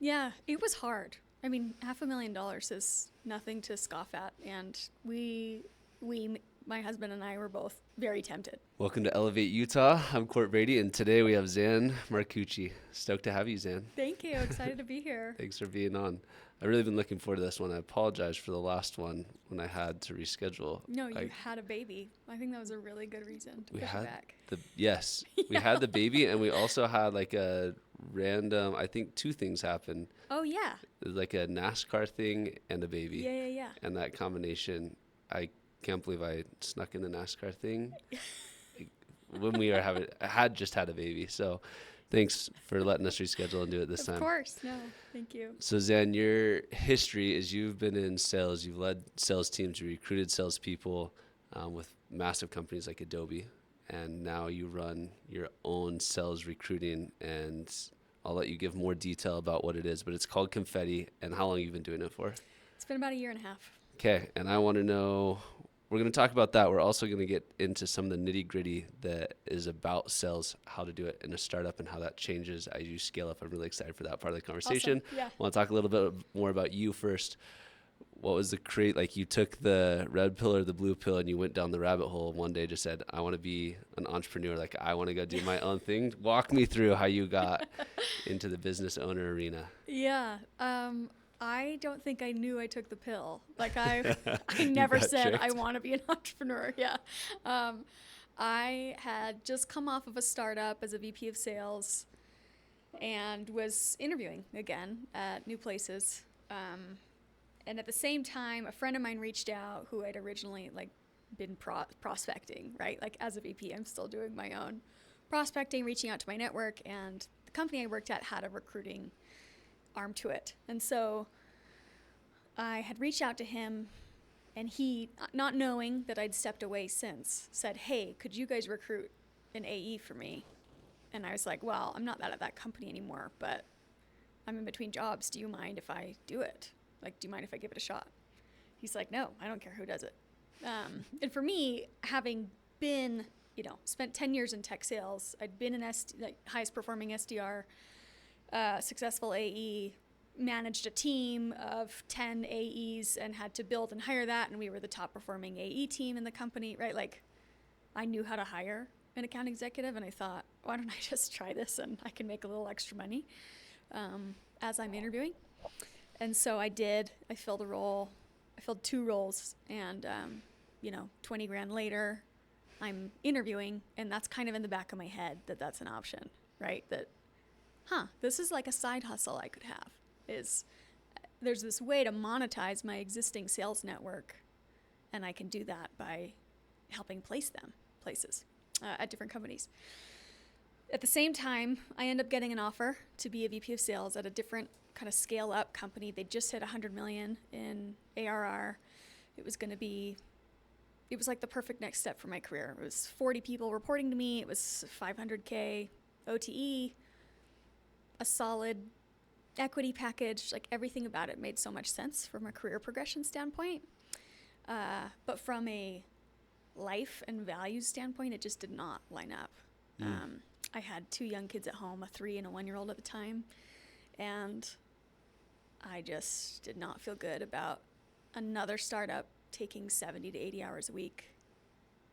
Yeah, it was hard. I mean, $500,000 is nothing to scoff at, and my husband and I were both very tempted. Welcome to Elevate Utah. I'm Court Brady, and today we have Xan Marcucci. Stoked to have you, Xan. Thank you. Excited to be here. Thanks for being on. I've really been looking forward to this one. I apologize for the last one when I had to reschedule. No, you had a baby. I think that was a really good reason to We push it had back. yes, we Yeah. had the baby, and we also had like a random. I think two things happened. Oh yeah. Like a NASCAR thing and a baby. Yeah. And that combination, I can't believe I snuck in the NASCAR thing when I had just had a baby. So thanks for letting us reschedule and do it this time. Of course. No, thank you. So Xan, your history is you've been in sales. You've led sales teams, you recruited salespeople with massive companies like Adobe, and now you run your own sales recruiting. And I'll let you give more detail about what it is, but it's called Confetti. And how long you've been doing it for? It's been about a year and a half. Okay, and I want to know. We're going to talk about that. We're also going to get into some of the nitty gritty that is about sales, how to do it in a startup, and how that changes as you scale up. I'm really excited for that part of the conversation. Awesome. Yeah. I want to talk a little bit more about you first. What was like you took the red pill or the blue pill and you went down the rabbit hole one day, just said, I want to be an entrepreneur. Like, I want to go do my own thing. Walk me through how you got into the business owner arena. Yeah. I don't think I knew I took the pill. Like I never got said tricked. I want to be an entrepreneur. Yeah. I had just come off of a startup as a VP of sales and was interviewing again at new places. And at the same time, a friend of mine reached out who had originally been prospecting, right? Like as a VP, I'm still doing my own prospecting, reaching out to my network, and the company I worked at had a recruiting arm to it. And so I had reached out to him, and he, not knowing that I'd stepped away since, said, hey, could you guys recruit an AE for me? And I was like, well, I'm not at that company anymore, but I'm in between jobs. Do you mind if I do it? Like, do you mind if I give it a shot? He's like, no, I don't care who does it. And for me, having been, spent 10 years in tech sales, I'd been an highest performing SDR, successful AE, managed a team of 10 AEs and had to build and hire that. And we were the top performing AE team in the company, right? Like, I knew how to hire an account executive, and I thought, why don't I just try this and I can make a little extra money as I'm interviewing. And so I did. I filled a role. I filled 2 roles, and 20 grand later, I'm interviewing, and that's kind of in the back of my head that that's an option, right? That, this is like a side hustle I could have. There's this way to monetize my existing sales network, and I can do that by helping place them places at different companies. At the same time, I end up getting an offer to be a VP of sales at a different kind of scale up company. They just hit 100 million in ARR. It was like the perfect next step for my career. It was 40 people reporting to me. It was 500K OTE, a solid equity package. Like, everything about it made so much sense from a career progression standpoint. But from a life and values standpoint, it just did not line up. I had 2 young kids at home, a 3 and a 1-year-old at the time. And I just did not feel good about another startup taking 70 to 80 hours a week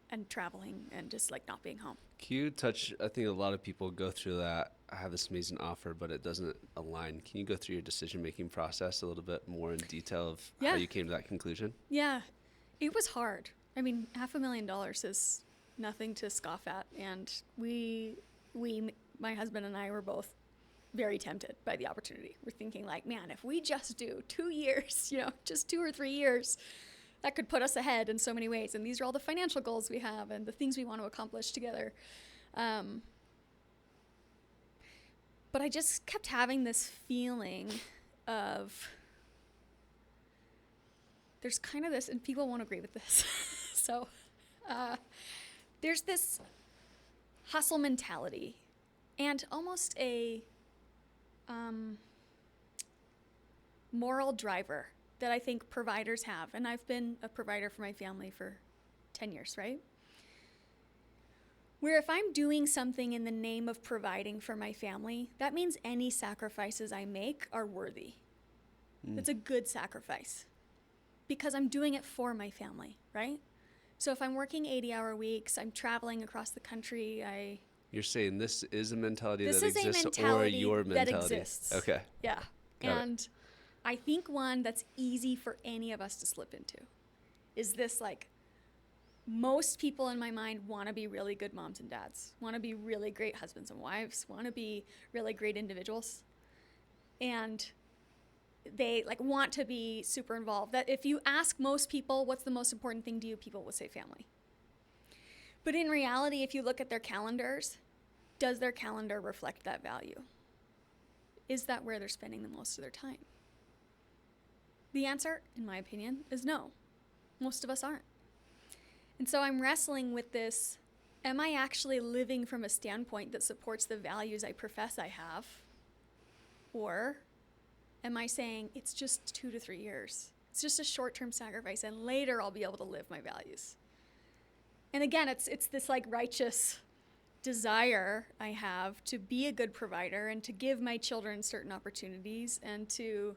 and traveling and just not being home. Can you touch, I think a lot of people go through that, I have this amazing offer, but it doesn't align. Can you go through your decision-making process a little bit more in detail of how you came to that conclusion? Yeah, it was hard. I mean, $500,000 is nothing to scoff at. And my husband and I were both very tempted by the opportunity. We're thinking man, if we just do 2 years, just 2 or 3 years, that could put us ahead in so many ways. And these are all the financial goals we have and the things we want to accomplish together. But I just kept having this feeling of, there's kind of this, and people won't agree with this. So there's this hustle mentality and almost a moral driver that I think providers have. And I've been a provider for my family for 10 years, right? Where if I'm doing something in the name of providing for my family, that means any sacrifices I make are worthy. It's a good sacrifice because I'm doing it for my family, right? So if I'm working 80-hour weeks, I'm traveling across the country, You're saying this is a mentality this that is a exists, mentality or your that mentality? exists. Okay. Yeah. Got it. And I think one that's easy for any of us to slip into is this, like, most people in my mind want to be really good moms and dads, want to be really great husbands and wives, want to be really great individuals. And they like want to be super involved. That if you ask most people what's the most important thing to you, people will say family. But in reality, if you look at their calendars, does their calendar reflect that value? Is that where they're spending the most of their time? The answer, in my opinion, is no. Most of us aren't. And so I'm wrestling with this. Am I actually living from a standpoint that supports the values I profess I have? Or am I saying it's just 2 to 3 years? It's just a short-term sacrifice, and later I'll be able to live my values. And again, it's this like righteous desire I have to be a good provider and to give my children certain opportunities and to,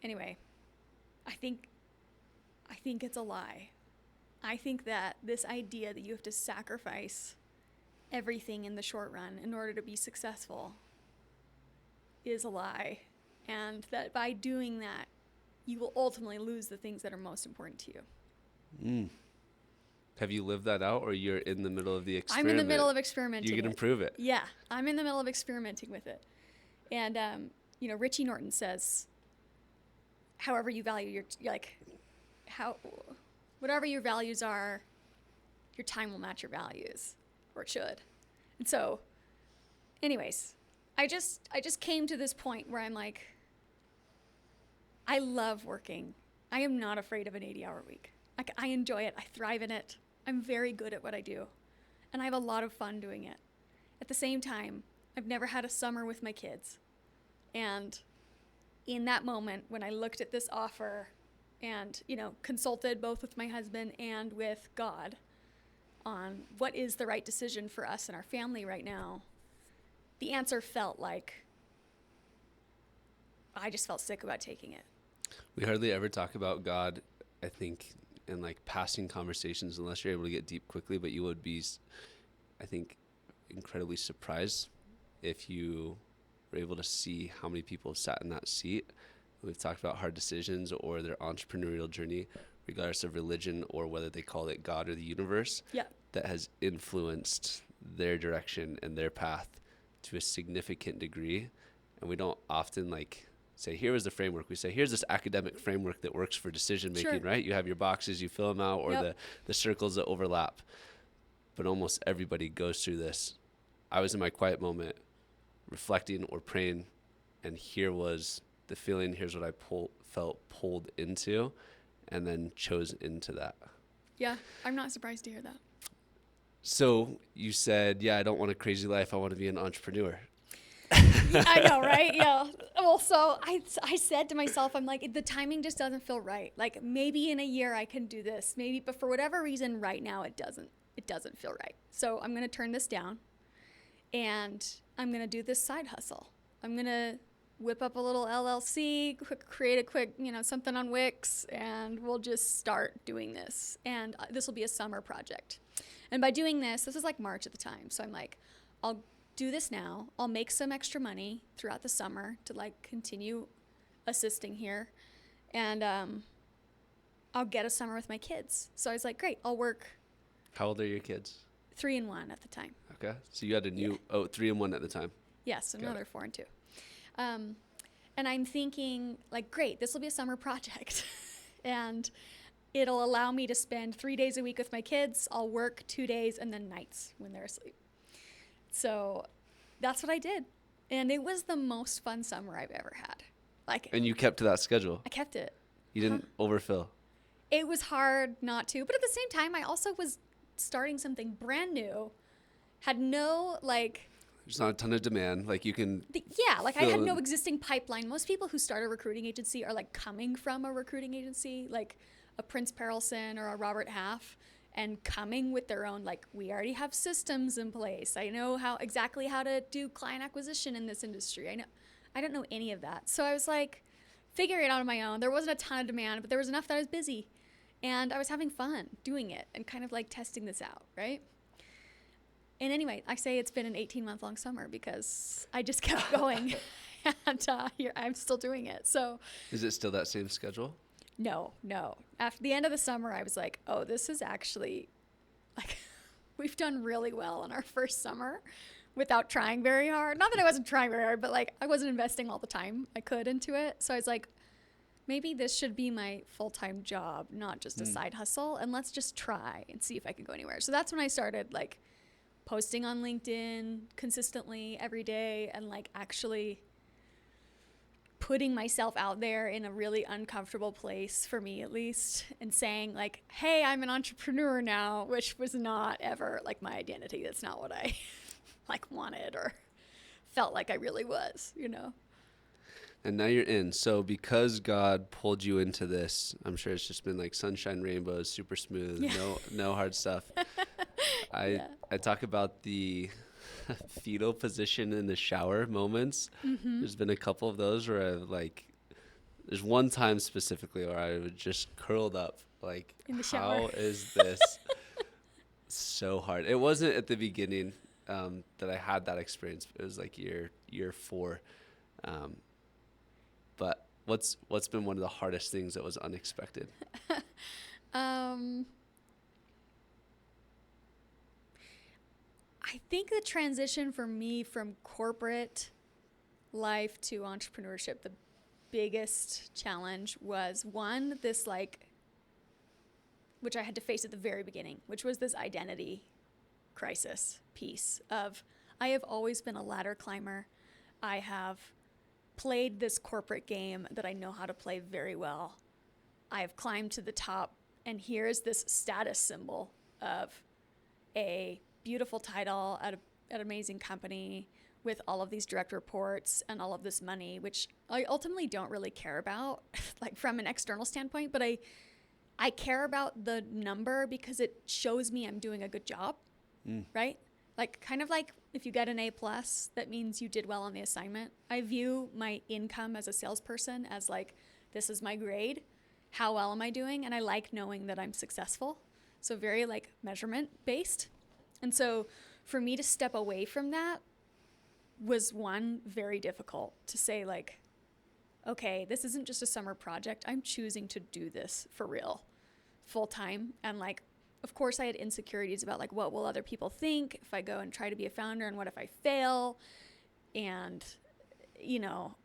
anyway, I think it's a lie. I think that this idea that you have to sacrifice everything in the short run in order to be successful is a lie. And that by doing that, you will ultimately lose the things that are most important to you. Have you lived that out, or you're in the middle of the experiment? I'm in the middle of experimenting. You can improve it. Yeah, I'm in the middle of experimenting with it. And, Richie Norton says, however you value whatever your values are, your time will match your values, or it should. And so, anyways, I just came to this point where I'm like, I love working. I am not afraid of an 80-hour week. Like, I enjoy it. I thrive in it. I'm very good at what I do. And I have a lot of fun doing it. At the same time, I've never had a summer with my kids. And in that moment, when I looked at this offer and, consulted both with my husband and with God on what is the right decision for us and our family right now, the answer felt like I just felt sick about taking it. We hardly ever talk about God, I think, in like passing conversations unless you're able to get deep quickly, but you would be, I think, incredibly surprised if you were able to see how many people have sat in that seat. We've talked about hard decisions or their entrepreneurial journey, regardless of religion or whether they call it God or the universe, that has influenced their direction and their path to a significant degree. And we don't often say, here is the framework. We say, here's this academic framework that works for decision making, right? You have your boxes, you fill them out, or the circles that overlap. But almost everybody goes through this. I was in my quiet moment reflecting or praying, and here was the feeling, here's what I felt pulled into, and then chose into that. Yeah, I'm not surprised to hear that. So you said, I don't want a crazy life. I want to be an entrepreneur. I know, right? Yeah. Well, so I said to myself, I'm like, the timing just doesn't feel right. Like, maybe in a year I can do this, maybe, but for whatever reason right now it doesn't feel right. So I'm going to turn this down, and I'm going to do this side hustle. I'm going to whip up a little LLC, create a quick, something on Wix, and we'll just start doing this. And this will be a summer project. And by doing this was like March at the time. So I'm like, I'll do this now. I'll make some extra money throughout the summer to continue assisting here. And I'll get a summer with my kids. So I was like, great, I'll work. How old are your kids? 3 and 1 at the time. Okay. So you had 3 and 1 at the time. Yes, another 4 and 2. And I'm thinking, great, this will be a summer project. And it'll allow me to spend 3 days a week with my kids. I'll work 2 days and then nights when they're asleep. So that's what I did. And it was the most fun summer I've ever had. And you kept to that schedule? I kept it. You didn't overfill? It was hard not to. But at the same time, I also was starting something brand new. Had no, There's not a ton of demand. You can... I had no existing pipeline. Most people who start a recruiting agency are, coming from a recruiting agency, like a Prince Perelson or a Robert Half. and coming with their own, like, we already have systems in place. I know exactly how to do client acquisition in this industry. I don't know any of that. So I was like figuring it out on my own. There wasn't a ton of demand, but there was enough that I was busy and I was having fun doing it and kind of like testing this out, right? And anyway, I say it's been an 18-month long summer because I just kept going and here I'm still doing it. So Is it still that same schedule? no. After the end of the summer, I was like, oh, this is actually like, we've done really well in our first summer without trying very hard. Not that I wasn't trying very hard, but like I wasn't investing all the time I could into it. So I was like, maybe this should be my full-time job, not just a side hustle. And let's just try and see if I can go anywhere. So that's when I started like posting on LinkedIn consistently every day and like actually putting myself out there in a really uncomfortable place, for me at least, and saying like, hey, I'm an entrepreneur now, which was not ever like my identity. That's not what I like wanted or felt like I really was, you know? And now you're in. So because God pulled you into this, I'm sure it's just been like sunshine, rainbows, super smooth, no hard stuff. I talk about the fetal position in the shower moments. There's been a couple of those where there's one time specifically where I was just curled up like, In the shower. how is this so hard? It wasn't at the beginning that I had that experience. It was like year 4. But what's been one of the hardest things that was unexpected? I think the transition for me from corporate life to entrepreneurship, the biggest challenge was one, this like, which I had to face at the very beginning, which was this identity crisis piece of, I have always been a ladder climber. I have played this corporate game that I know how to play very well. I have climbed to the top, and here's this status symbol of a beautiful title at an amazing company with all of these direct reports and all of this money, which I ultimately don't really care about, like from an external standpoint, but I care about the number because it shows me I'm doing a good job, right? Like kind of like if you get an A+, that means you did well on the assignment. I view my income as a salesperson as like, this is my grade. How well am I doing? And I like knowing that I'm successful. So very like measurement based. And so for me to step away from that was one, very difficult to say like, okay, this isn't just a summer project. I'm choosing to do this for real, full time. And like, of course I had insecurities about like, what will other people think if I go and try to be a founder, and what if I fail? And, you know,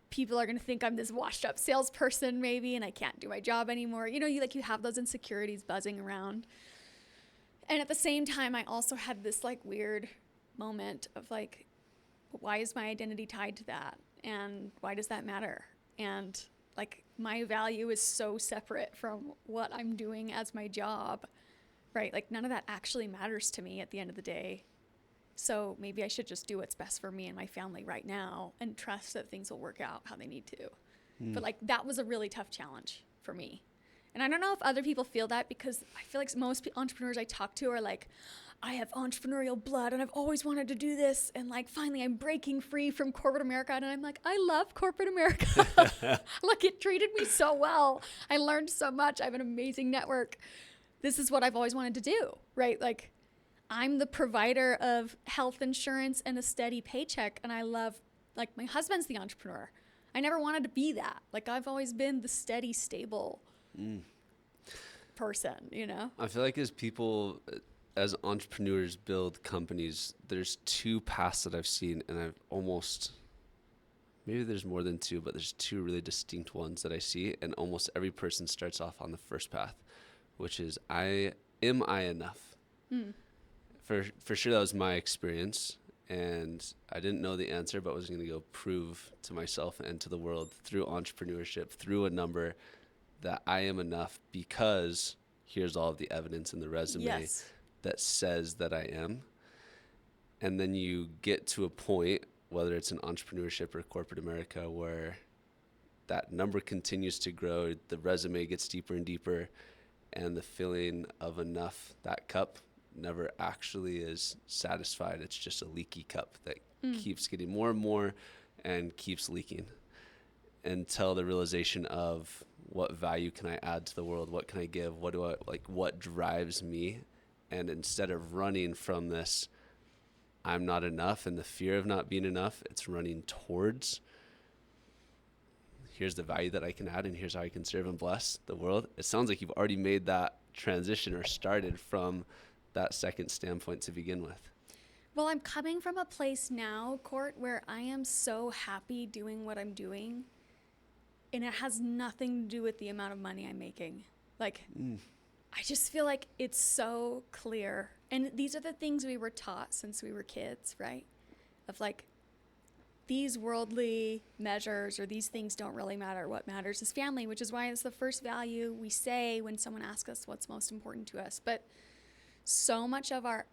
people are going to think I'm this washed up salesperson maybe, and I can't do my job anymore. You know, you have those insecurities buzzing around. And at the same time, I also had this like weird moment of like, why is my identity tied to that? And why does that matter? And like my value is so separate from what I'm doing as my job, right? Like none of that actually matters to me at the end of the day. So maybe I should just do what's best for me and my family right now and trust that things will work out how they need to. But like that was a really tough challenge for me. And I don't know if other people feel that, because I feel like most entrepreneurs I talk to are like, I have entrepreneurial blood and I've always wanted to do this. And like, finally I'm breaking free from corporate America. And I'm like, I love corporate America. Like it treated me so well. I learned so much. I have an amazing network. This is what I've always wanted to do, right? Like I'm the provider of health insurance and a steady paycheck. And I love, like my husband's the entrepreneur. I never wanted to be that. Like I've always been the steady, stable person, you know? I feel like as entrepreneurs build companies, there's 2 paths that I've seen, and maybe there's more than 2, but there's 2 really distinct ones that I see, and almost every person starts off on the first path, which is, am I enough? For sure that was my experience, and I didn't know the answer, but was going to go prove to myself and to the world through entrepreneurship, through a number, that I am enough because here's all of the evidence in the resume that says that I am. And then you get to a point, whether it's in entrepreneurship or corporate America, where that number continues to grow, the resume gets deeper and deeper, and the feeling of enough, that cup never actually is satisfied. It's just a leaky cup that keeps getting more and more and keeps leaking until the realization of what value can I add to the world? What can I give? What do I like? What drives me? And instead of running from this, I'm not enough and the fear of not being enough, it's running towards, here's the value that I can add and here's how I can serve and bless the world. It sounds like you've already made that transition or started from that second standpoint to begin with. Well, I'm coming from a place now, Court, where I am so happy doing what I'm doing, and it has nothing to do with the amount of money I'm making. Like, I just feel like it's so clear. And these are the things we were taught since we were kids, right? Of like, these worldly measures or these things don't really matter. What matters is family, which is why it's the first value we say when someone asks us what's most important to us. But so much of our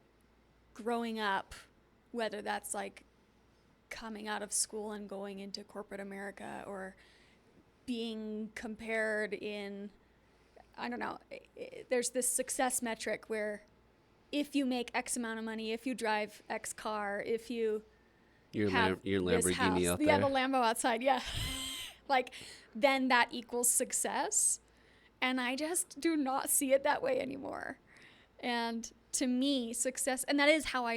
growing up, whether that's like coming out of school and going into corporate America or being compared in, I don't know, there's this success metric where if you make X amount of money, if you drive X car, if you Your have this Lamborghini house, out yeah, there. the Lambo outside, yeah. Like, then that equals success. And I just do not see it that way anymore. And to me, success, and that is how do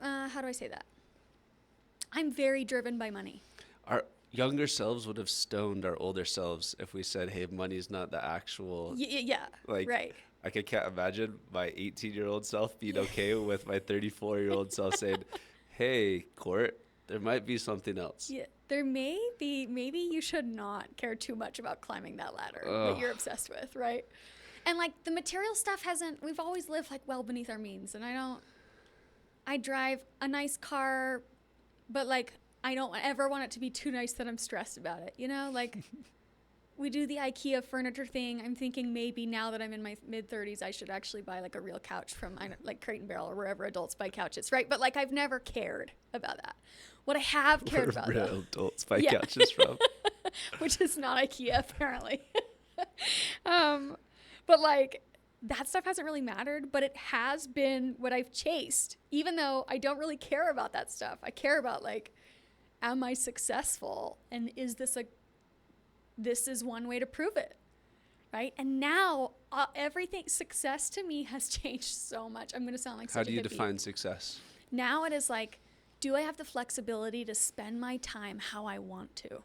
I say that? I'm very driven by money. Our younger selves would have stoned our older selves if we said, hey, money's not the actual, Yeah, like, right. I can't imagine my 18-year-old self being okay with my 34-year-old self saying, hey, Court, there might be something else. Yeah, there may be, maybe you should not care too much about climbing that ladder that you're obsessed with, right? And like the material stuff we've always lived like well beneath our means. And I drive a nice car, but like I don't ever want it to be too nice that I'm stressed about it, you know? Like we do the IKEA furniture thing. I'm thinking maybe now that I'm in my mid-30s, I should actually buy like a real couch from like Crate and Barrel or wherever adults buy couches, right? But like I've never cared about that. What I have cared about, Where though, adults buy couches from. which is not IKEA apparently. But like that stuff hasn't really mattered, but it has been what I've chased, even though I don't really care about that stuff. I care about like, am I successful? And is this this is one way to prove it, right? And now everything, success to me has changed so much. I'm going to sound like such a hippie. How do you define success? Now it is like, do I have the flexibility to spend my time how I want to?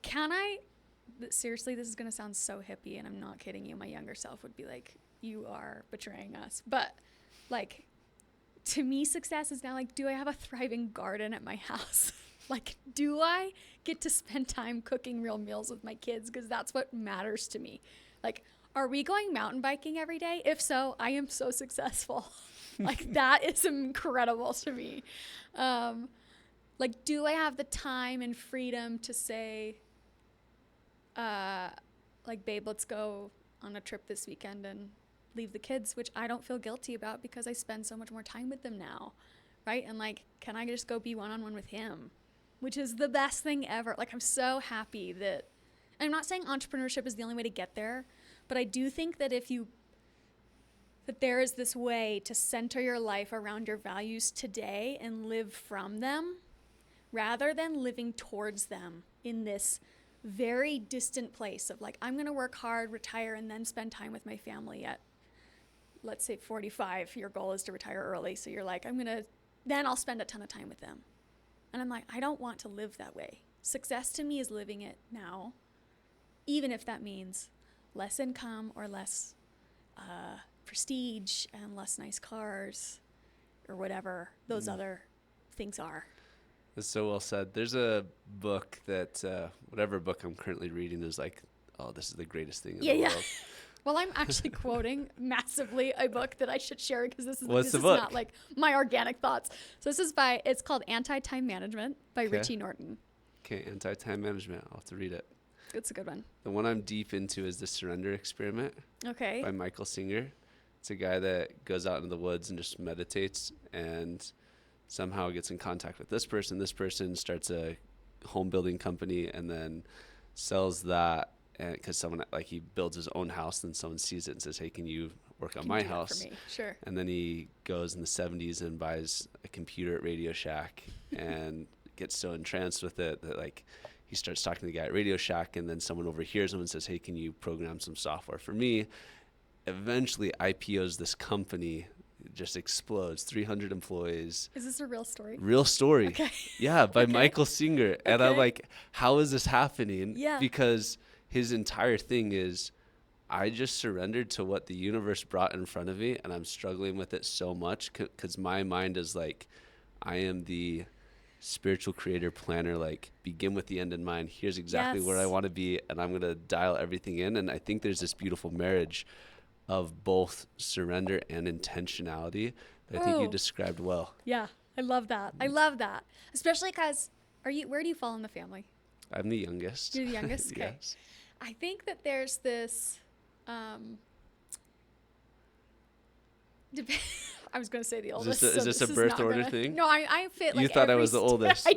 Can I, seriously, this is going to sound so hippie and I'm not kidding you. My younger self would be like, you are betraying us. But like, to me, success is now like, do I have a thriving garden at my house? Like, do I get to spend time cooking real meals with my kids? Because that's what matters to me. Like, are we going mountain biking every day? If so, I am so successful. Like, that is incredible to me. Like, do I have the time and freedom to say, like, babe, let's go on a trip this weekend and leave the kids, which I don't feel guilty about because I spend so much more time with them now, right? And like, can I just go be one-on-one with him, which is the best thing ever. Like, I'm so happy that, I'm not saying entrepreneurship is the only way to get there, but I do think that that there is this way to center your life around your values today and live from them rather than living towards them in this very distant place of like, I'm going to work hard, retire, and then spend time with my family at, let's say 45. Your goal is to retire early. So you're like, then I'll spend a ton of time with them. And I'm like, I don't want to live that way. Success to me is living it now, even if that means less income or less prestige and less nice cars or whatever those other things are. That's so well said. There's a book that, whatever book I'm currently reading is like, oh, this is the greatest thing in the world. Well, I'm actually quoting massively a book that I should share because this What's is the book? not like my organic thoughts. So it's called Anti-Time Management by Richie Norton. Okay, Anti-Time Management. I'll have to read it. It's a good one. The one I'm deep into is The Surrender Experiment Okay. by Michael Singer. It's a guy that goes out into the woods and just meditates and somehow gets in contact with this person. This person starts a home building company and then sells that, and because someone, like, he builds his own house, and someone sees it and says, hey, can you work on Can my you do that house? for me? Sure. And then he goes in the 70s and buys a computer at Radio Shack and gets so entranced with it that, like, he starts talking to the guy at Radio Shack, and then someone overhears him and says, hey, can you program some software for me? Eventually IPOs this company. It just explodes. 300 employees. Is this a real story? Real story. Okay. Yeah, by Okay. Michael Singer. And I'm Okay. like, how is this happening? Yeah. Because his entire thing is, I just surrendered to what the universe brought in front of me, and I'm struggling with it so much because my mind is like, I am the spiritual creator planner, like, begin with the end in mind. Here's exactly where I Yes. want to be, and I'm going to dial everything in. And I think there's this beautiful marriage of both surrender and intentionality that I think you Oh. described well. Yeah. I love that. I love that. Especially because where do you fall in the family? I'm the youngest. You're the youngest? Okay. Yes. I think that there's this, I was going to say the oldest. Is this a is birth not order gonna- thing? No, I fit like You thought I every was the oldest. I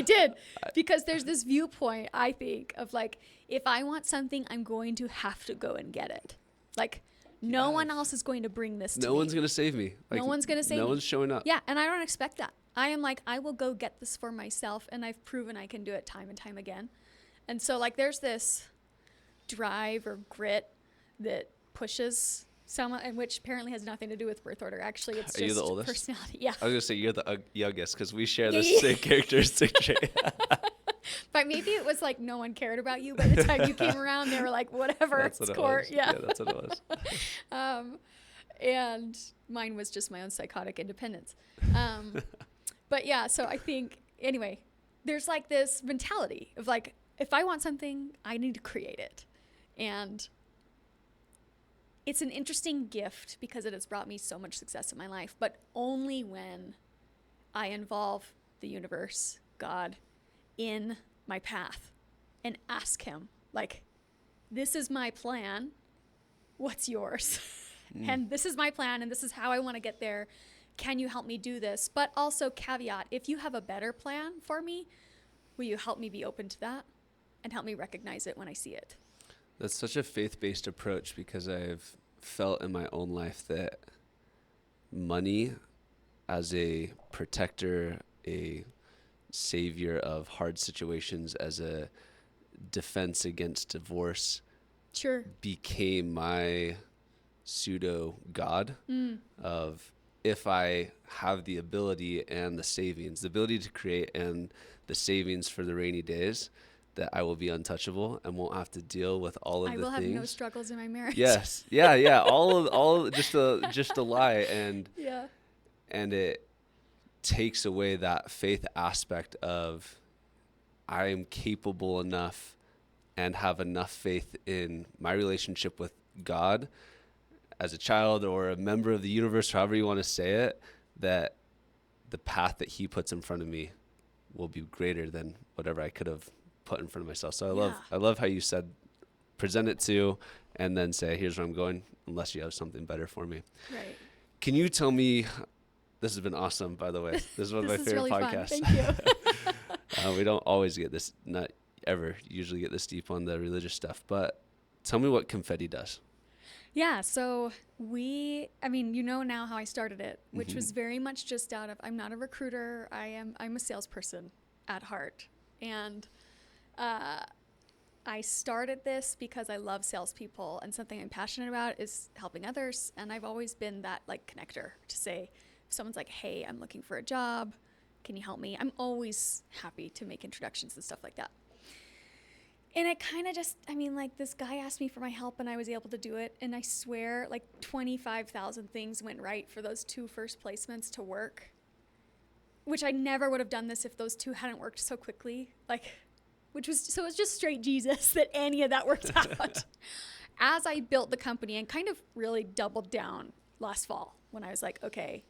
did. Because there's this viewpoint, I think, of like, if I want something, I'm going to have to go and get it. Like, no one else is going to bring this to me. No one's going to save me. Like, No one's going to save me. No one's showing up. Yeah, and I don't expect that. I am like, I will go get this for myself, and I've proven I can do it time and time again. And so, like, there's this drive or grit that pushes someone, and which apparently has nothing to do with birth order. Actually, it's Are you just the oldest? personality. Yeah. I was going to say you're the youngest because we share Yeah, the yeah. same characteristic trait. But maybe it was like no one cared about you by the time you came around. They were like, whatever, That's what it's it court. was. Yeah. That's what it was. And mine was just my own psychotic independence. But yeah, so I think, anyway, there's like this mentality of like, if I want something, I need to create it. And it's an interesting gift because it has brought me so much success in my life, but only when I involve the universe, God, in my path and ask him, like, this is my plan. What's yours? And this is my plan, and this is how I want to get there. Can you help me do this? But also, caveat, if you have a better plan for me, will you help me be open to that and help me recognize it when I see it? That's such a faith-based approach because I've felt in my own life that money as a protector, a savior of hard situations, as a defense against divorce, Sure. became my pseudo God of, if I have the ability and the savings, the ability to create and the savings for the rainy days, that I will be untouchable and won't have to deal with all of I the will things. have no struggles in my marriage. Yes. Yeah. All just a lie. Yeah. And it takes away that faith aspect of, I am capable enough and have enough faith in my relationship with God as a child or a member of the universe, however you want to say it, that the path that he puts in front of me will be greater than whatever I could have put in front of myself. So I love how you said, present it to, and then say, here's where I'm going, unless you have something better for me. Right. Can you tell me, this has been awesome, by the way. This is one of my This is favorite really podcasts. fun. Thank you. We don't always get this, not ever usually get this deep on the religious stuff, but tell me what Confetti does. Yeah, so you know now how I started it, which was very much just out of, I'm not a recruiter, I'm a salesperson at heart. And I started this because I love salespeople, and something I'm passionate about is helping others. And I've always been that like connector to say, if someone's like, hey, I'm looking for a job, can you help me? I'm always happy to make introductions and stuff like that. And it kind of just, this guy asked me for my help and I was able to do it. And I swear, like 25,000 things went right for those 2 first placements to work, which I never would have done this if those 2 hadn't worked so quickly. So it was just straight Jesus that any of that worked out. As I built the company and kind of really doubled down last fall when I was like, okay,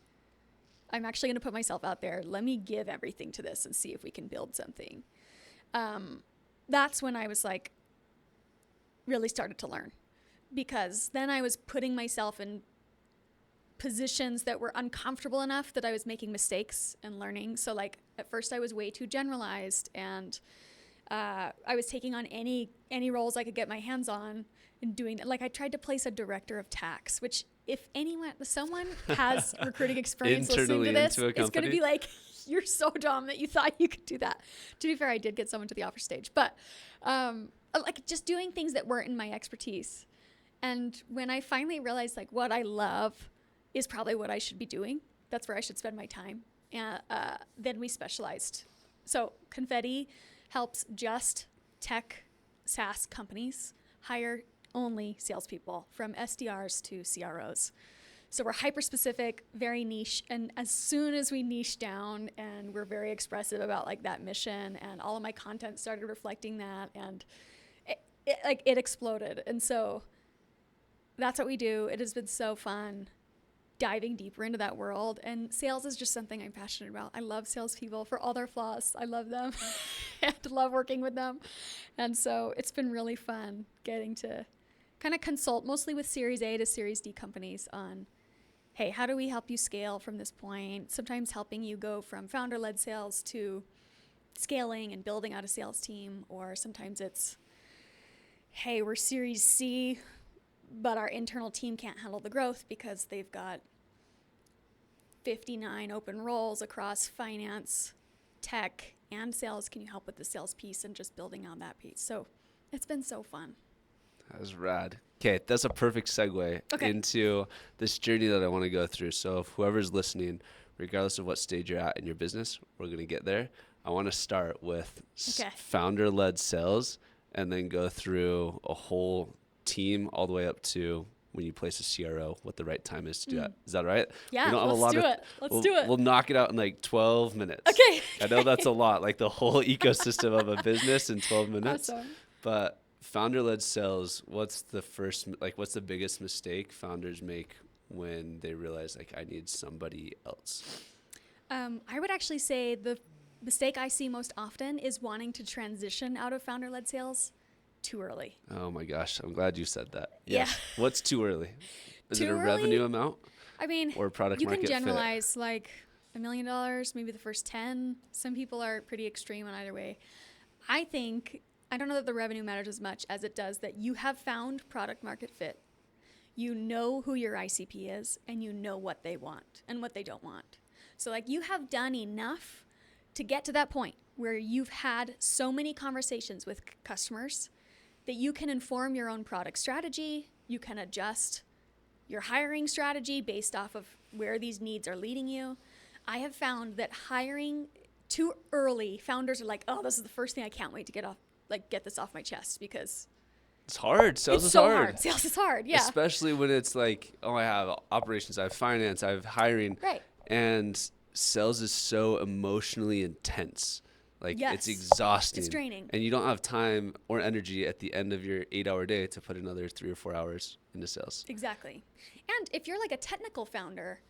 I'm actually going to put myself out there. Let me give everything to this and see if we can build something. That's when I was like, really started to learn, because then I was putting myself in positions that were uncomfortable enough that I was making mistakes and learning. So like at first I was way too generalized, and I was taking on any roles I could get my hands on and doing that. Like I tried to place a director of tax, which if someone has recruiting experience listening to Internally this, into a it's going to company? be like, you're so dumb that you thought you could do that. To be fair, I did get someone to the offer stage, but like just doing things that weren't in my expertise. And when I finally realized like what I love is probably what I should be doing, that's where I should spend my time. And then we specialized. So Confetti helps just tech SaaS companies hire only salespeople, from SDRs to CROs. So we're hyper specific, very niche. And as soon as we niche down and we're very expressive about like that mission, and all of my content started reflecting that, and it exploded. And so that's what we do. It has been so fun diving deeper into that world. And sales is just something I'm passionate about. I love salespeople for all their flaws. I love them and love working with them. And so it's been really fun getting to kind of consult mostly with Series A to Series D companies on, hey, how do we help you scale from this point? Sometimes helping you go from founder-led sales to scaling and building out a sales team. Or sometimes it's, hey, we're Series C, but our internal team can't handle the growth because they've got 59 open roles across finance, tech, and sales. Can you help with the sales piece and just building on that piece? So it's been so fun. That was rad. Okay, that's a perfect segue into this journey that I want to go through. So if whoever's listening, regardless of what stage you're at in your business, we're going to get there. I want to start with founder-led sales and then go through a whole team all the way up to when you place a CRO, what the right time is to do that. Is that right? Yeah, let's do it. Let's do it. We'll knock it out in like 12 minutes. Okay. I know that's a lot, like the whole ecosystem of a business in 12 minutes. Awesome. But founder-led sales, what's the biggest mistake founders make when they realize like I need somebody else? I would actually say the mistake I see most often is wanting to transition out of founder-led sales too early. Oh my gosh, I'm glad you said that. Yeah. Yes. What's too early? Is it a Too early? revenue amount? I mean, or product you market can fit? generalize like $1 million, maybe the first 10. Some people are pretty extreme on either way. I don't know that the revenue matters as much as it does that you have found product market fit. You know who your ICP is, and you know what they want and what they don't want. So like you have done enough to get to that point where you've had so many conversations with customers that you can inform your own product strategy. You can adjust your hiring strategy based off of where these needs are leading you. I have found that hiring too early, founders are like, oh, this is the first thing I can't wait to get this off my chest, because It's hard. Sales it's is so hard. Sales is hard, yeah. Especially when it's like, oh, I have operations, I have finance, I have hiring. Right. And sales is so emotionally intense. Like Yes. it's exhausting. It's draining. And you don't have time or energy at the end of your 8-hour day to put another 3 or 4 hours into sales. Exactly. And if you're like a technical founder,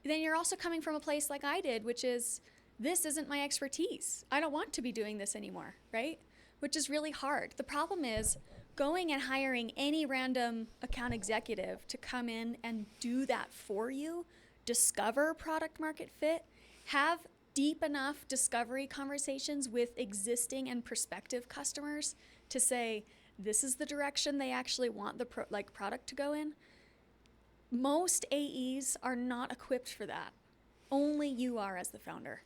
then you're also coming from a place like I did, which is, this isn't my expertise. I don't want to be doing this anymore, right? Which is really hard. The problem is going and hiring any random account executive to come in and do that for you, discover product market fit, have deep enough discovery conversations with existing and prospective customers to say, this is the direction they actually want the product to go in. Most AEs are not equipped for that. Only you are as the founder.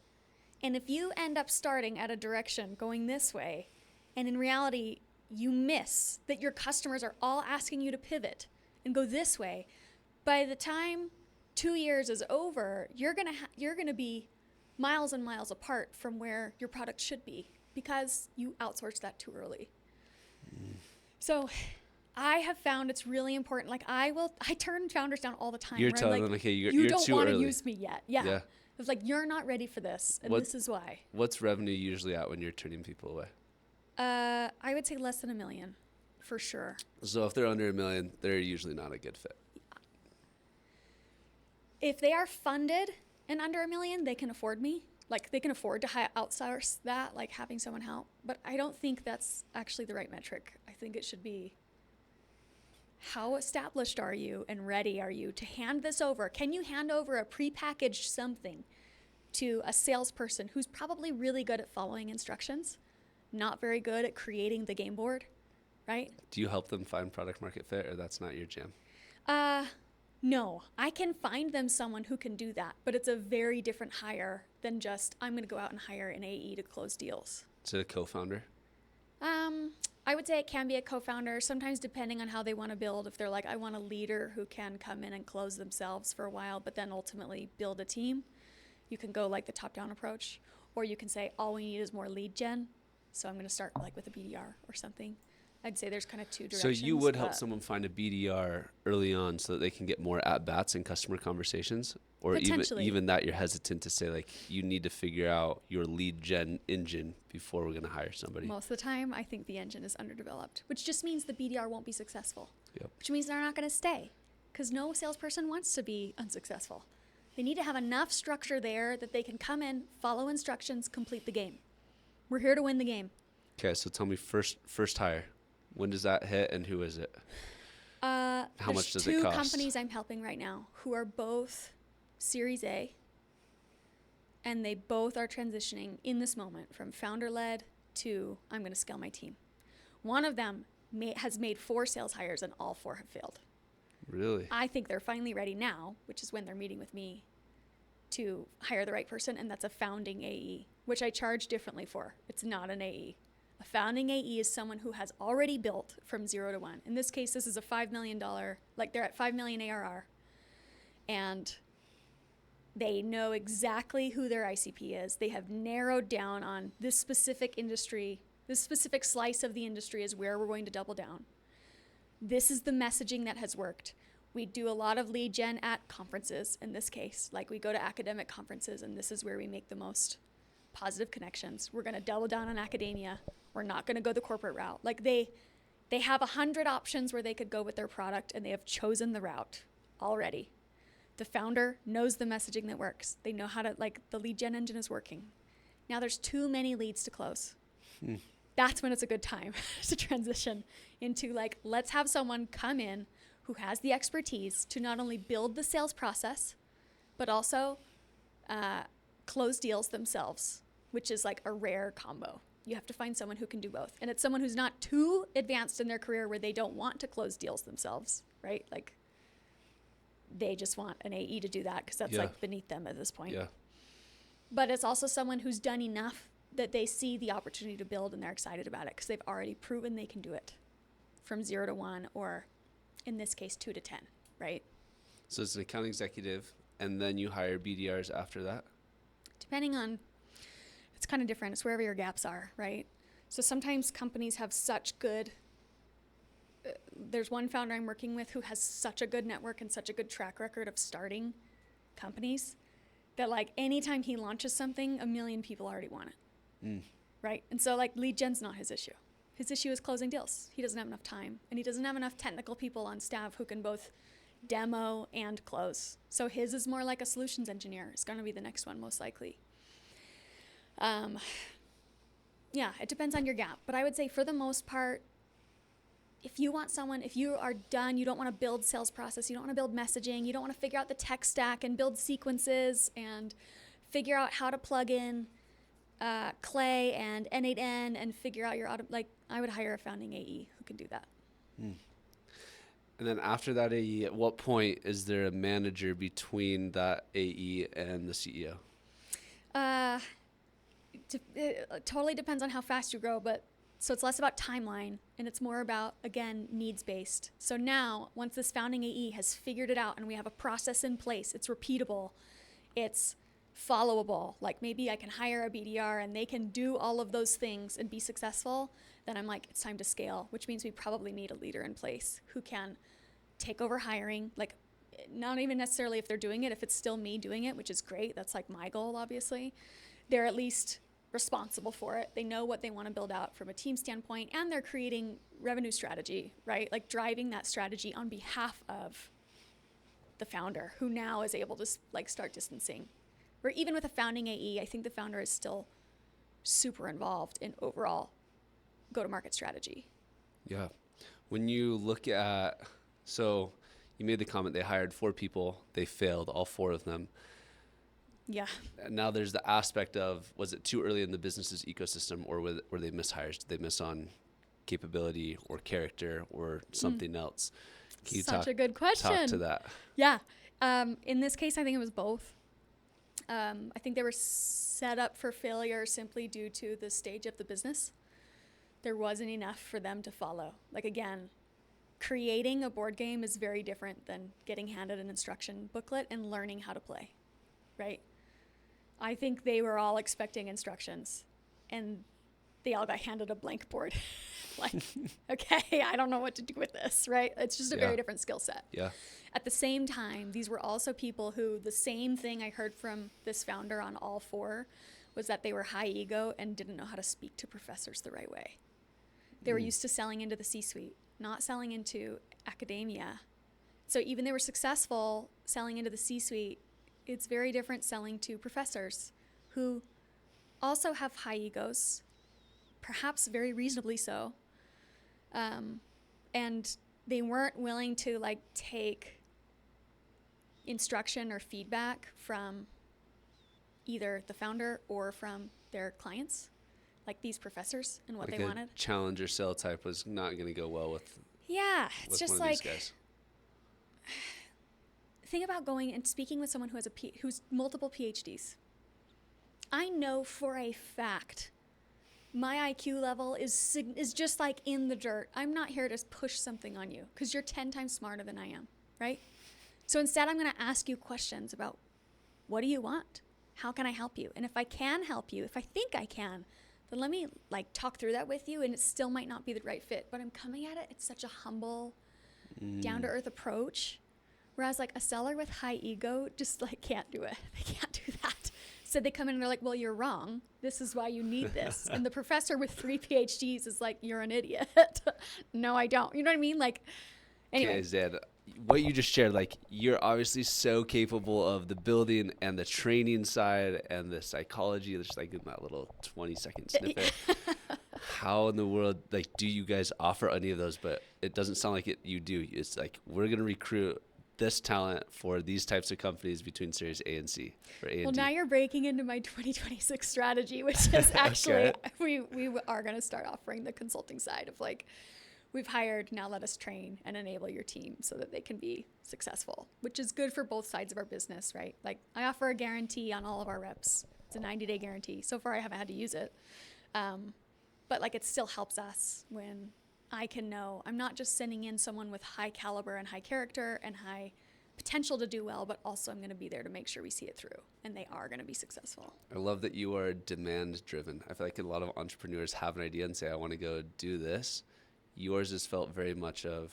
And if you end up starting at a direction going this way, and in reality, you miss that your customers are all asking you to pivot and go this way, by the time 2 years is over, you're gonna be miles and miles apart from where your product should be because you outsourced that too early. So I have found it's really important. Like I turn founders down all the time. You're telling them, okay, you're you don't too want to early. use me yet. Yeah. It's like, you're not ready for this, and this is why. What's revenue usually at when you're turning people away? I would say less than $1 million, for sure. So if they're under $1 million, they're usually not a good fit. If they are funded and under $1 million, they can afford me. Like they can afford to outsource that, like having someone help. But I don't think that's actually the right metric. I think it should be, how established are you and ready are you to hand this over? Can you hand over a prepackaged something to a salesperson who's probably really good at following instructions not very good at creating the game board, right? Do you help them find product market fit, or that's not your jam? No, I can find them someone who can do that, but it's a very different hire than just, I'm going to go out and hire an AE to close deals. Is it a co-founder? I would say it can be a co-founder, sometimes depending on how they want to build. If they're like, I want a leader who can come in and close themselves for a while, but then ultimately build a team, you can go like the top-down approach. Or you can say, all we need is more lead gen. So I'm going to start like with a BDR or something. I'd say there's kind of two directions. So you would help someone find a BDR early on so that they can get more at-bats in customer conversations? Or even that you're hesitant to say, like, you need to figure out your lead gen engine before we're going to hire somebody? Most of the time, I think the engine is underdeveloped, which just means the BDR won't be successful. Yep. Which means they're not going to stay, because no salesperson wants to be unsuccessful. They need to have enough structure there that they can come in, follow instructions, complete the game. We're here to win the game. Okay, so tell me first hire. When does that hit, and who is it? How much does it cost? There's two companies I'm helping right now who are both Series A, and they both are transitioning in this moment from founder-led to I'm going to scale my team. One of them has made 4 sales hires, and all 4 have failed. Really? I think they're finally ready now, which is when they're meeting with me to hire the right person, and that's a founding AE, which I charge differently for. It's not an AE. A founding AE is someone who has already built from 0 to 1. In this case, this is a $5 million, like they're at $5 million ARR, and they know exactly who their ICP is. They have narrowed down on this specific industry, this specific slice of the industry is where we're going to double down. This is the messaging that has worked. We do a lot of lead gen at conferences in this case. Like we go to academic conferences, and this is where we make the most positive connections. We're going to double down on academia. We're not going to go the corporate route. Like they have 100 options where they could go with their product, and they have chosen the route already. The founder knows the messaging that works. They know how to, like, the lead gen engine is working. Now there's too many leads to close. That's when it's a good time to transition into, like, let's have someone come in who has the expertise to not only build the sales process, but also close deals themselves, which is like a rare combo. You have to find someone who can do both. And it's someone who's not too advanced in their career where they don't want to close deals themselves, right? Like they just want an AE to do that because that's like beneath them at this point. Yeah. But it's also someone who's done enough that they see the opportunity to build and they're excited about it because they've already proven they can do it from 0 to 1, or in this case, 2 to 10, right? So it's an account executive, and then you hire BDRs after that? Depending on, it's kind of different. It's wherever your gaps are, right? So sometimes companies have such good, there's one founder I'm working with who has such a good network and such a good track record of starting companies that like anytime he launches something, 1 million people already want it, right? And so like lead gen's not his issue. His issue is closing deals. He doesn't have enough time, and he doesn't have enough technical people on staff who can both demo and close. So his is more like a solutions engineer. It's going to be the next one most likely. Yeah, it depends on your gap. But I would say for the most part, if you want someone, if you are done, you don't want to build sales process, you don't want to build messaging, you don't want to figure out the tech stack and build sequences and figure out how to plug in Clay and N8N and figure out your I would hire a founding AE who can do that. And then after that AE, at what point is there a manager between that AE and the CEO? It totally depends on how fast you grow, but so it's less about timeline and it's more about, again, needs-based. So now, once this founding AE has figured it out and we have a process in place, it's repeatable, it's followable, like maybe I can hire a BDR and they can do all of those things and be successful, then I'm like, it's time to scale, which means we probably need a leader in place who can take over hiring, like not even necessarily if they're doing it, if it's still me doing it, which is great, that's like my goal, obviously. They're at least responsible for it. They know what they want to build out from a team standpoint, and they're creating revenue strategy, right? Like driving that strategy on behalf of the founder, who now is able to like start distancing. Where even with a founding AE, I think the founder is still super involved in overall go-to-market strategy. Yeah. When you look at, so you made the comment they hired 4 people, they failed, all 4 of them. Yeah. And now there's the aspect of, was it too early in the business's ecosystem, or were they miss hires? Did they miss on capability or character or something else? Can you Such a good question. talk to that? Yeah. In this case, I think it was both. I think they were set up for failure simply due to the stage of the business. There wasn't enough for them to follow. Like, again, creating a board game is very different than getting handed an instruction booklet and learning how to play, right? I think they were all expecting instructions, and they all got handed a blank board. Like, okay, I don't know what to do with this, right? It's just a very different skill set. Yeah. At the same time, these were also people who, the same thing I heard from this founder on all four was that they were high ego and didn't know how to speak to professors the right way. They were used to selling into the C-suite, not selling into academia. So even they were successful selling into the C-suite, it's very different selling to professors who also have high egos, perhaps very reasonably so. And they weren't willing to like take instruction or feedback from either the founder or from their clients, like these professors, and what Like they a wanted. challenger sale type was not going to go well with It's just one of like, these guys. think about going and speaking with someone who has who's multiple PhDs. I know for a fact my IQ level is just like in the dirt. I'm not here to push something on you because you're 10 times smarter than I am, right? So instead, I'm going to ask you questions about, what do you want? How can I help you? And if I can help you, if I think I can, then let me like talk through that with you, and it still might not be the right fit, but I'm coming at it. It's such a humble, down-to-earth approach. Whereas like a seller with high ego just like can't do it. They can't do that. So they come in and they're like, well, you're wrong. This is why you need this. And the professor with 3 PhDs is like, you're an idiot. No, I don't. You know what I mean? Like, anyway. Okay, Zed, what you just shared, like, you're obviously so capable of the building and the training side and the psychology, just like in that little 20-second snippet. How in the world, like, do you guys offer any of those? But it doesn't sound like you do. It's like, we're going to recruit this talent for these types of companies between Series A and C, or A and D. Well, now you're breaking into my 2026 strategy, which is actually, we are going to start offering the consulting side of like, we've hired, now let us train and enable your team so that they can be successful, which is good for both sides of our business, right? Like, I offer a guarantee on all of our reps. It's a 90-day guarantee. So far, I haven't had to use it. But like, it still helps us when I can know I'm not just sending in someone with high caliber and high character and high potential to do well, but also I'm going to be there to make sure we see it through and they are going to be successful. I love that you are demand driven. I feel like a lot of entrepreneurs have an idea and say, I want to go do this. Yours has felt very much of,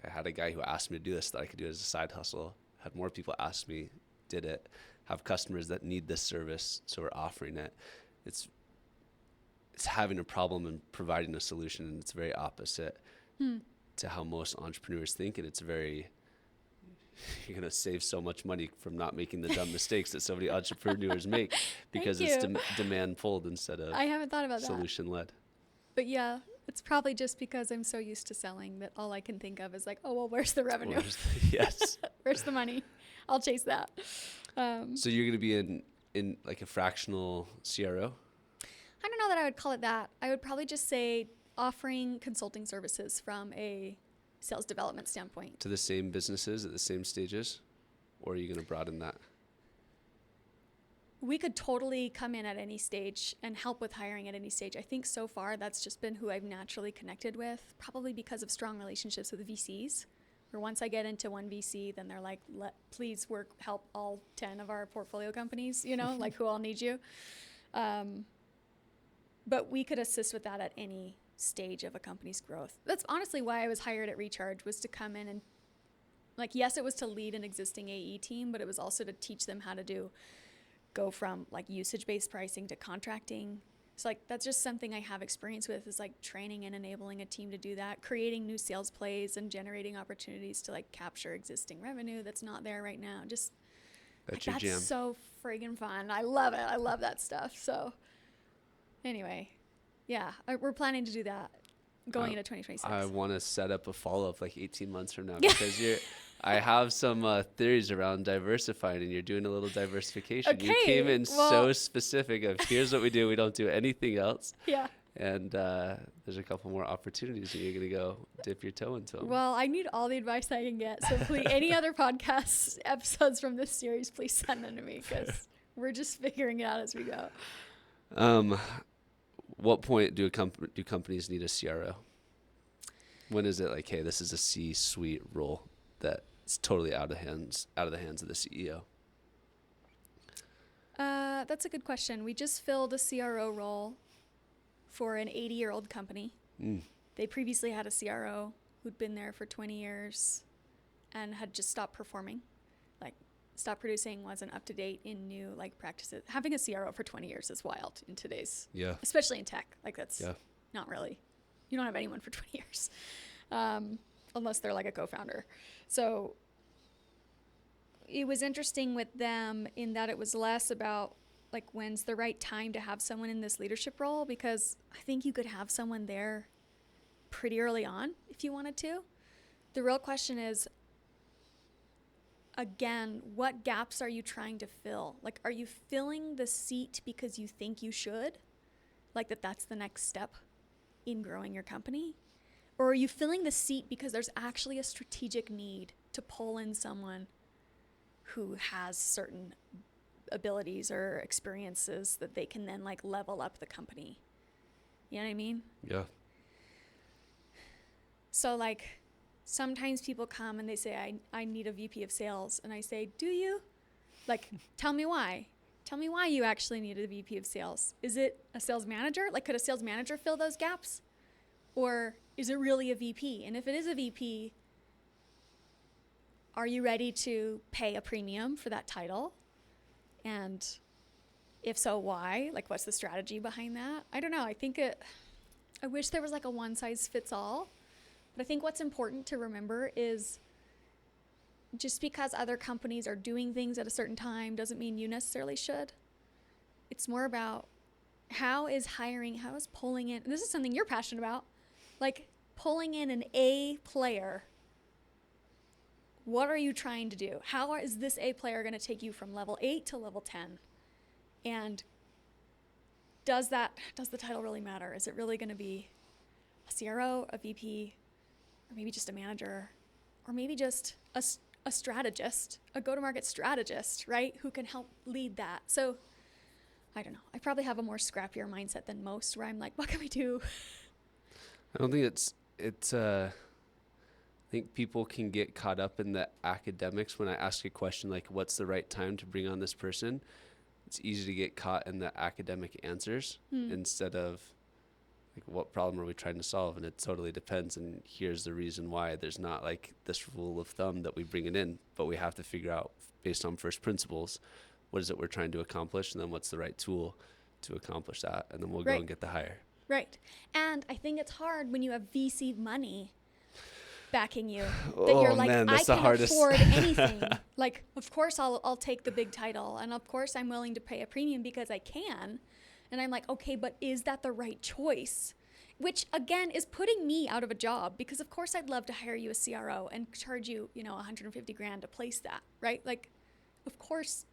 I had a guy who asked me to do this, that I could do it as a side hustle. Had more people ask me, did it. Have customers that need this service, so we're offering it. It's having a problem and providing a solution, and it's very opposite to how most entrepreneurs think, and it's very, you're going to save so much money from not making the dumb mistakes that so many entrepreneurs make because it's demand pulled instead of I haven't thought about solution led. But yeah, it's probably just because I'm so used to selling that all I can think of is like, oh, well, where's the revenue? Yes. Where's the money? I'll chase that. So you're going to be in like a fractional CRO? I don't know that I would call it that. I would probably just say offering consulting services from a sales development standpoint. To the same businesses at the same stages? Or are you going to broaden that? We could totally come in at any stage and help with hiring at any stage. I think so far that's just been who I've naturally connected with, probably because of strong relationships with VCs. Where once I get into one VC, then they're like, please help all 10 of our portfolio companies, like who all need you. But we could assist with that at any stage of a company's growth. That's honestly why I was hired at Recharge, was to come in and, like, yes, it was to lead an existing AE team, but it was also to teach them how to go from like usage-based pricing to contracting. So like, that's just something I have experience with, is like training and enabling a team to do that, creating new sales plays and generating opportunities to like capture existing revenue that's not there right now. Just that's like, your jam. That's so friggin' fun. I love it. I love that stuff. So anyway, yeah, we're planning to do that going into 2026. I want to set up a follow-up like 18 months from now because I have some theories around diversifying, and you're doing a little diversification. You came Okay, in well, so specific of here's what we do. We don't do anything else. yeah. And there's a couple more opportunities, and you're gonna go dip your toe into them. Well, I need all the advice I can get. So please, any other podcast episodes from this series, please send them to me because we're just figuring it out as we go. What point do companies need a CRO? When is it like, hey, this is a C-suite role that's totally out of the hands of the CEO? That's a good question. We just filled a CRO role for an 80-year-old company. They previously had a CRO who'd been there for 20 years and had just stopped performing, like stopped producing, wasn't up to date in new like practices. Having a CRO for 20 years is wild in today's, especially in tech. Like that's not really, you don't have anyone for 20 years unless they're like a co-founder. So it was interesting with them in that it was less about like when's the right time to have someone in this leadership role, because I think you could have someone there pretty early on if you wanted to. The real question is, again, what gaps are you trying to fill? Like, are you filling the seat because you think you should? Like that's the next step in growing your company? Or are you filling the seat because there's actually a strategic need to pull in someone who has certain abilities or experiences that they can then like level up the company? You know what I mean? Yeah. So like sometimes people come and they say, I need a VP of sales. And I say, do you? Like, tell me why. Tell me why you actually need a VP of sales. Is it a sales manager? Like, could a sales manager fill those gaps? Or is it really a VP? And if it is a VP, are you ready to pay a premium for that title? And if so, why? Like, what's the strategy behind that? I don't know. I wish there was like a one size fits all. But I think what's important to remember is just because other companies are doing things at a certain time doesn't mean you necessarily should. It's more about how is pulling in, and this is something you're passionate about, like pulling in an A player. What are you trying to do? How is this A player going to take you from level 8 to level 10? And does the title really matter? Is it really going to be a CRO, a VP, or maybe just a manager, or maybe just a strategist, a go-to-market strategist, right? Who can help lead that? So I don't know. I probably have a more scrappier mindset than most where I'm like, what can we do? I don't think I think people can get caught up in the academics. When I ask a question like, what's the right time to bring on this person? It's easy to get caught in the academic answers instead of like, what problem are we trying to solve? And it totally depends. And here's the reason why. There's not like this rule of thumb that we bring it in, but we have to figure out based on first principles, what is it we're trying to accomplish? And then what's the right tool to accomplish that? And then we'll go and get the hire. Right. And I think it's hard when you have VC money backing you that you're like, man, I can afford anything. Like, of course I'll take the big title, and of course I'm willing to pay a premium because I can. And I'm like, okay, but is that the right choice? Which again is putting me out of a job, because of course I'd love to hire you a CRO and charge you, $150,000 to place that, right? Like, of course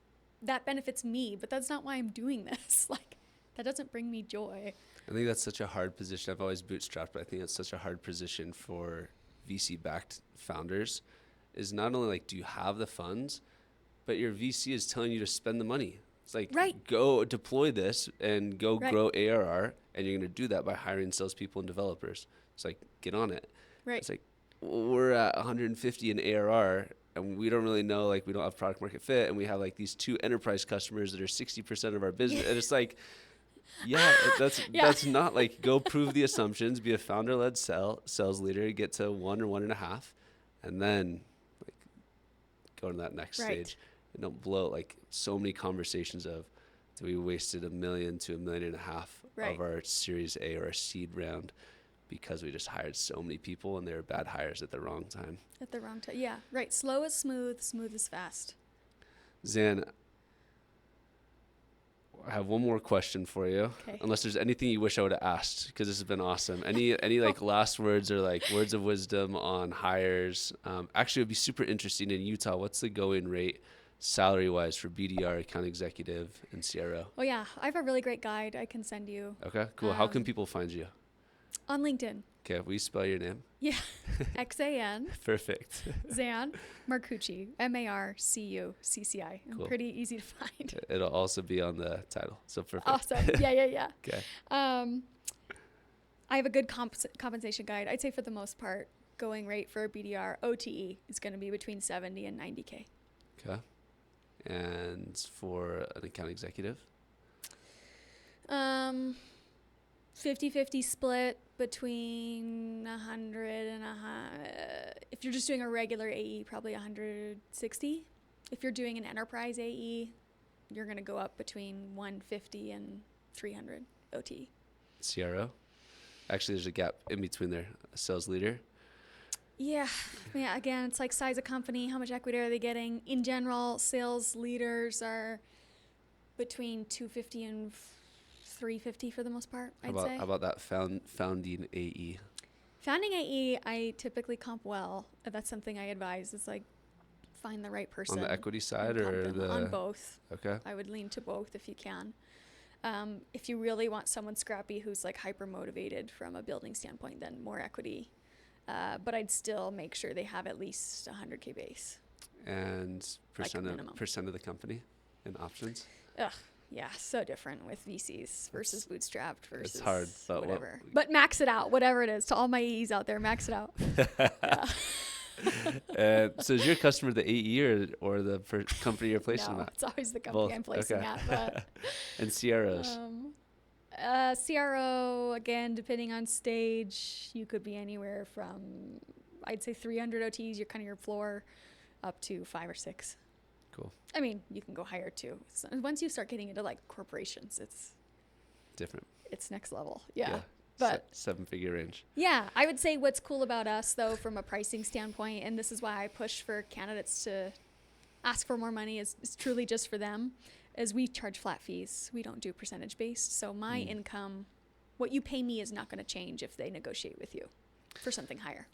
that benefits me, but that's not why I'm doing this. Like, that doesn't bring me joy. I think that's such a hard position. I've always bootstrapped, but I think that's such a hard position for VC-backed founders, is not only like, do you have the funds, but your VC is telling you to spend the money. It's like, go deploy this and go grow ARR, and you're going to do that by hiring salespeople and developers. It's like, get on it. Right. It's like, we're at 150 in ARR, and we don't really know, like, we don't have product market fit, and we have like these 2 enterprise customers that are 60% of our business. And it's like, that's not like, go prove the assumptions, be a founder-led sales leader, get to 1 or 1.5, and then like go to that next stage. And don't blow like so many conversations of, we wasted $1 million to $1.5 million of our Series A or our seed round because we just hired so many people and they were bad hires at the wrong time. At the wrong time, yeah, right. Slow is smooth, smooth is fast. Xan, I have one more question for you. Okay. Unless there's anything you wish I would have asked, because this has been awesome. Any like last words or like words of wisdom on hires? Actually, it would be super interesting in Utah. What's the going rate salary wise for BDR, account executive, and CRO? Oh yeah, I have a really great guide I can send you. Okay, cool. How can people find you? On LinkedIn. Okay, will you spell your name? Yeah. Xan Perfect. Xan Marcucci. Marcucci. Cool. Pretty easy to find. It'll also be on the title. So perfect. Awesome. Yeah. Okay. I have a good compensation guide. I'd say for the most part, going rate for a BDR OTE is going to be between 70 and 90K. Okay. And for an account executive? 50-50 split between 100 and if you're just doing a regular AE, probably 160. If you're doing an enterprise AE, you're going to go up between 150 and 300 OT. CRO? Actually, there's a gap in between there. A sales leader? Yeah. Again, it's like size of company, how much equity are they getting? In general, sales leaders are between 250 and 350 for the most part, I'd say. How about that founding AE? Founding AE, I typically comp well. That's something I advise is like find the right person. On the equity side or on both. Okay. I would lean to both if you can. If you really want someone scrappy who's like hyper motivated from a building standpoint, then more equity. But I'd still make sure they have at least 100K base. And percent like of the company in options? Ugh. Yeah, so different with VCs versus bootstrapped versus it's hard, but whatever. But max it out, whatever it is. To all my AEs out there, max it out. So is your customer the AE or the company you're placing No, them at? it's always the company I'm placing at. But and CROs? CRO, again, depending on stage, you could be anywhere from, I'd say 300 OTs, you're kind of your floor, up to 5 or 6. Cool. I mean, you can go higher too. So once you start getting into like corporations, it's different. It's next level. Yeah. But 7-figure range. Yeah. I would say what's cool about us though, from a pricing standpoint, and this is why I push for candidates to ask for more money is truly just for them, is we charge flat fees. We don't do percentage based. So my income, what you pay me is not going to change if they negotiate with you for something higher.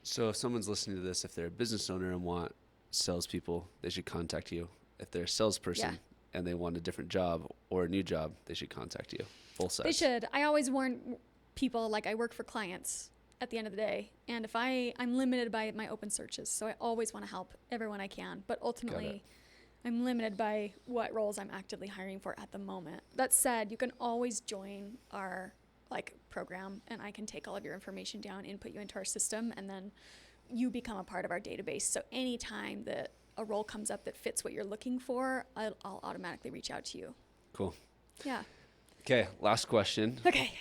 So if someone's listening to this, if they're a business owner and want salespeople, they should contact you. If they're a salesperson and they want a different job or a new job, they should contact you. Both sides. They should. I always warn people, like I work for clients at the end of the day, and if I'm limited by my open searches, so I always want to help everyone I can, but ultimately I'm limited by what roles I'm actively hiring for at the moment. That said, you can always join our like program, and I can take all of your information down, input you into our system, and then you become a part of our database. So anytime that a role comes up that fits what you're looking for, I'll automatically reach out to you. Cool. Yeah. Okay, last question. Okay.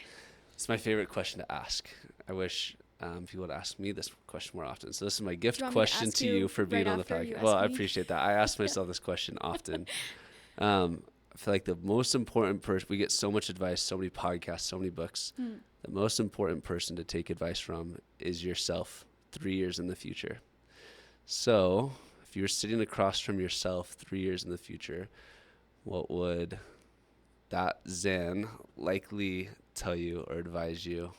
It's my favorite question to ask. I wish people would ask me this question more often. So this is my gift question to you for being on the podcast. Well, I appreciate that. I ask myself this question often. I feel like the most important person, we get so much advice, so many podcasts, so many books. The most important person to take advice from is yourself 3 years in the future. So if you were sitting across from yourself 3 years in the future, what would that Xan likely tell you or advise you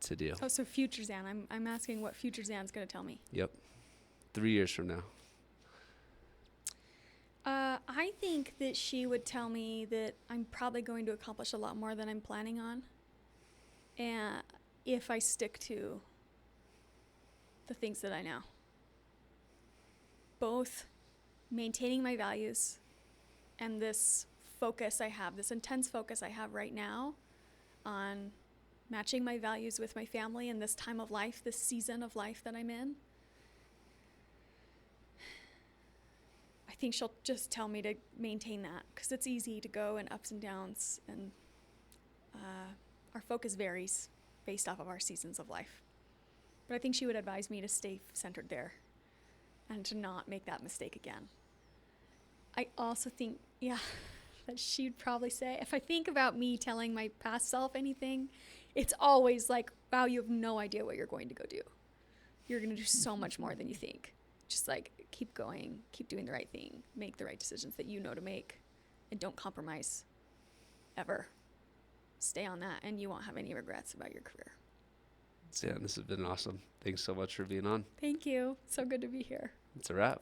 to do? Oh, so future Xan. I'm asking what future Xan's going to tell me. Yep. 3 years from now. I think that she would tell me that I'm probably going to accomplish a lot more than I'm planning on. And if I stick to the things that I know. Both maintaining my values and this focus I have, this intense focus I have right now on matching my values with my family in this time of life, this season of life that I'm in. I think she'll just tell me to maintain that because it's easy to go in ups and downs, and our focus varies based off of our seasons of life. But I think she would advise me to stay centered there and to not make that mistake again. I also think, that she'd probably say, if I think about me telling my past self anything, it's always like, wow, you have no idea what you're going to go do. You're going to do so much more than you think. Just like, keep going, keep doing the right thing, make the right decisions that you know to make, and don't compromise ever. Stay on that, and you won't have any regrets about your career. Xan, this has been awesome. Thanks so much for being on. Thank you. So good to be here. It's a wrap.